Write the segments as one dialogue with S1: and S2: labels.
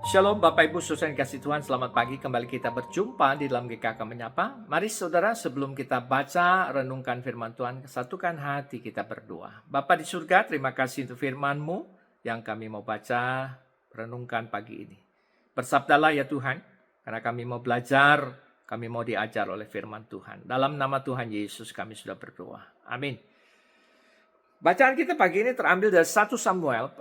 S1: Shalom Bapak Ibu saudara yang kasih Tuhan, selamat pagi. Kembali kita berjumpa di dalam GKK Menyapa. Mari saudara, sebelum kita baca, renungkan firman Tuhan, satukan hati kita berdoa. Bapa di surga, terima kasih untuk firman-Mu yang kami mau baca, renungkan pagi ini. Bersabdalah ya Tuhan, karena kami mau belajar, kami mau diajar oleh firman Tuhan. Dalam nama Tuhan Yesus kami sudah berdoa. Amin. Bacaan kita pagi ini terambil dari 1 Samuel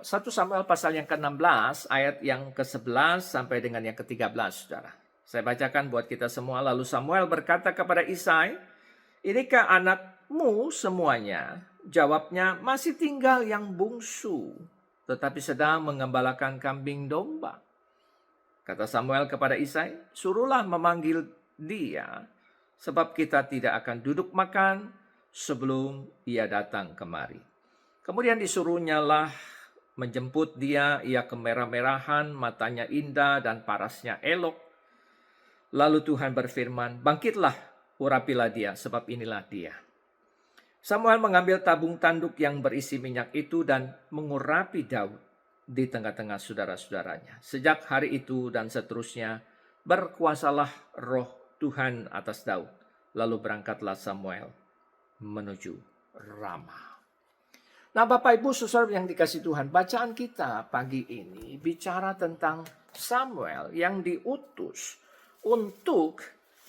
S1: pasal yang ke-16, ayat yang ke-11 sampai dengan yang ke-13, saudara. Saya bacakan buat kita semua. Lalu Samuel berkata kepada Isai, "Inikah anakmu semuanya?" Jawabnya, "Masih tinggal yang bungsu, tetapi sedang mengembalakan kambing domba." Kata Samuel kepada Isai, "Suruhlah memanggil dia, sebab kita tidak akan duduk makan sebelum ia datang kemari." Kemudian disuruhnyalah menjemput dia, ia kemerah-merahan, matanya indah dan parasnya elok. Lalu Tuhan berfirman, "Bangkitlah, urapilah dia, sebab inilah dia." Samuel mengambil tabung tanduk yang berisi minyak itu dan mengurapi Daud di tengah-tengah saudara-saudaranya. Sejak hari itu dan seterusnya, berkuasalah roh Tuhan atas Daud. Lalu berangkatlah Samuel menuju Rama. Nah Bapak Ibu saudara yang dikasih Tuhan, bacaan kita pagi ini bicara tentang Samuel yang diutus untuk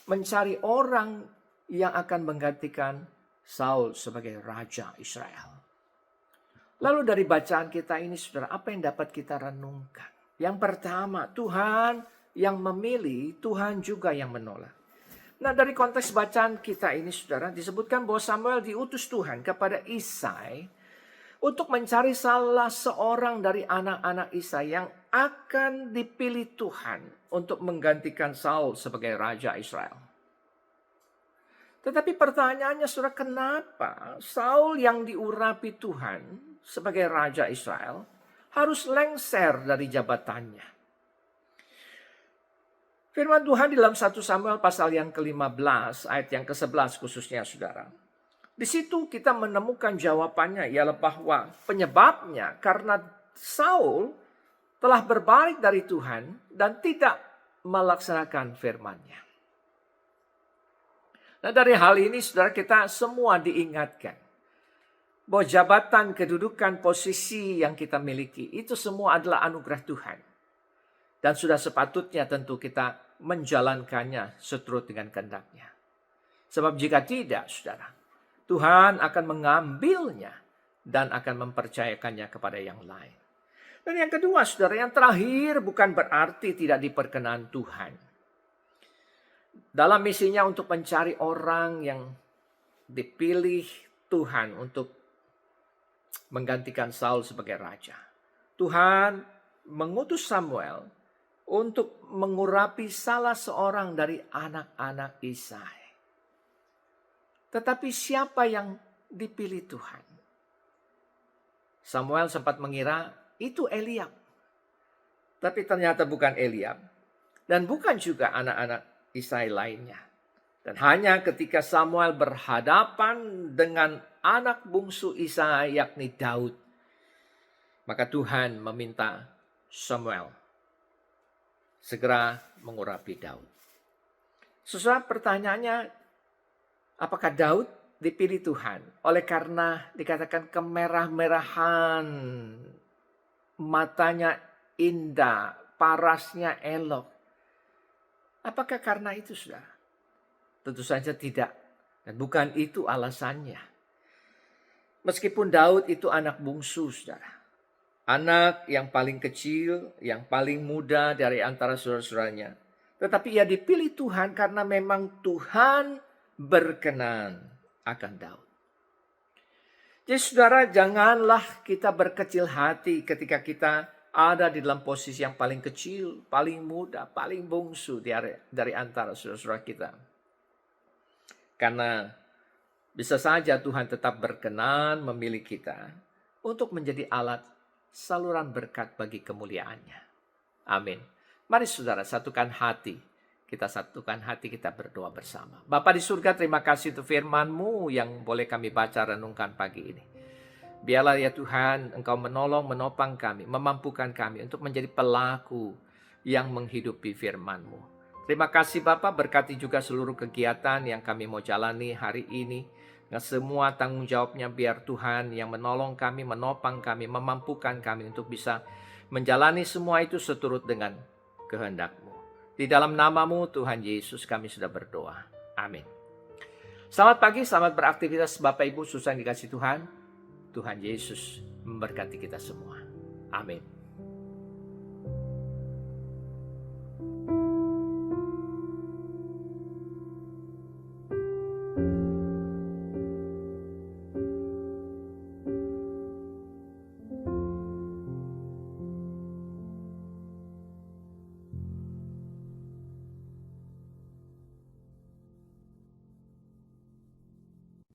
S1: mencari orang yang akan menggantikan Saul sebagai Raja Israel. Lalu dari bacaan kita ini saudara, apa yang dapat kita renungkan? Yang pertama, Tuhan yang memilih, Tuhan juga yang menolak. Nah dari konteks bacaan kita ini saudara, disebutkan bahwa Samuel diutus Tuhan kepada Isai untuk mencari salah seorang dari anak-anak Isai yang akan dipilih Tuhan untuk menggantikan Saul sebagai Raja Israel. Tetapi pertanyaannya saudara, kenapa Saul yang diurapi Tuhan sebagai Raja Israel harus lengser dari jabatannya? Firman Tuhan di dalam 1 Samuel pasal yang ke-15 ayat yang ke-11 khususnya saudara. Di situ kita menemukan jawabannya ialah bahwa penyebabnya karena Saul telah berbalik dari Tuhan dan tidak melaksanakan firman-Nya. Nah dari hal ini saudara, kita semua diingatkan bahwa jabatan, kedudukan, posisi yang kita miliki itu semua adalah anugerah Tuhan. Dan sudah sepatutnya tentu kita menjalankannya seturut dengan kehendak-Nya. Sebab jika tidak saudara, Tuhan akan mengambilnya dan akan mempercayakannya kepada yang lain. Dan yang kedua saudara, yang terakhir bukan berarti tidak diperkenan Tuhan. Dalam misinya untuk mencari orang yang dipilih Tuhan untuk menggantikan Saul sebagai raja. Tuhan mengutus Samuel untuk mengurapi salah seorang dari anak-anak Isai. Tetapi siapa yang dipilih Tuhan? Samuel sempat mengira itu Eliab. Tapi ternyata bukan Eliab. Dan bukan juga anak-anak Isai lainnya. Dan hanya ketika Samuel berhadapan dengan anak bungsu Isai yakni Daud. Maka Tuhan meminta Samuel segera mengurapi Daud. Saudara, pertanyaannya, apakah Daud dipilih Tuhan oleh karena dikatakan kemerah-merahan, matanya indah, parasnya elok? Apakah karena itu saudara? Tentu saja tidak. Dan bukan itu alasannya. Meskipun Daud itu anak bungsu saudara. Anak yang paling kecil, yang paling muda dari antara saudara-saudaranya. Tetapi ia dipilih Tuhan karena memang Tuhan berkenan akan Daud. Jadi saudara, janganlah kita berkecil hati ketika kita ada di dalam posisi yang paling kecil, paling muda, paling bungsu dari antara saudara-saudara kita. Karena bisa saja Tuhan tetap berkenan memilih kita untuk menjadi alat saluran berkat bagi kemuliaannya. Amin. Mari saudara, satukan hati. Kita satukan hati, kita berdoa bersama. Bapa di surga, terima kasih untuk firman-Mu yang boleh kami baca renungkan pagi ini. Biarlah ya Tuhan, Engkau menolong, menopang kami, memampukan kami untuk menjadi pelaku yang menghidupi firman-Mu. Terima kasih Bapa, berkati juga seluruh kegiatan yang kami mau jalani hari ini. Dengan semua tanggung jawabnya biar Tuhan yang menolong kami, menopang kami, memampukan kami untuk bisa menjalani semua itu seturut dengan kehendak-Mu. Di dalam nama-Mu Tuhan Yesus kami sudah berdoa. Amin. Selamat pagi, selamat beraktivitas Bapak Ibu, susah dikasih Tuhan. Tuhan Yesus memberkati kita semua. Amin.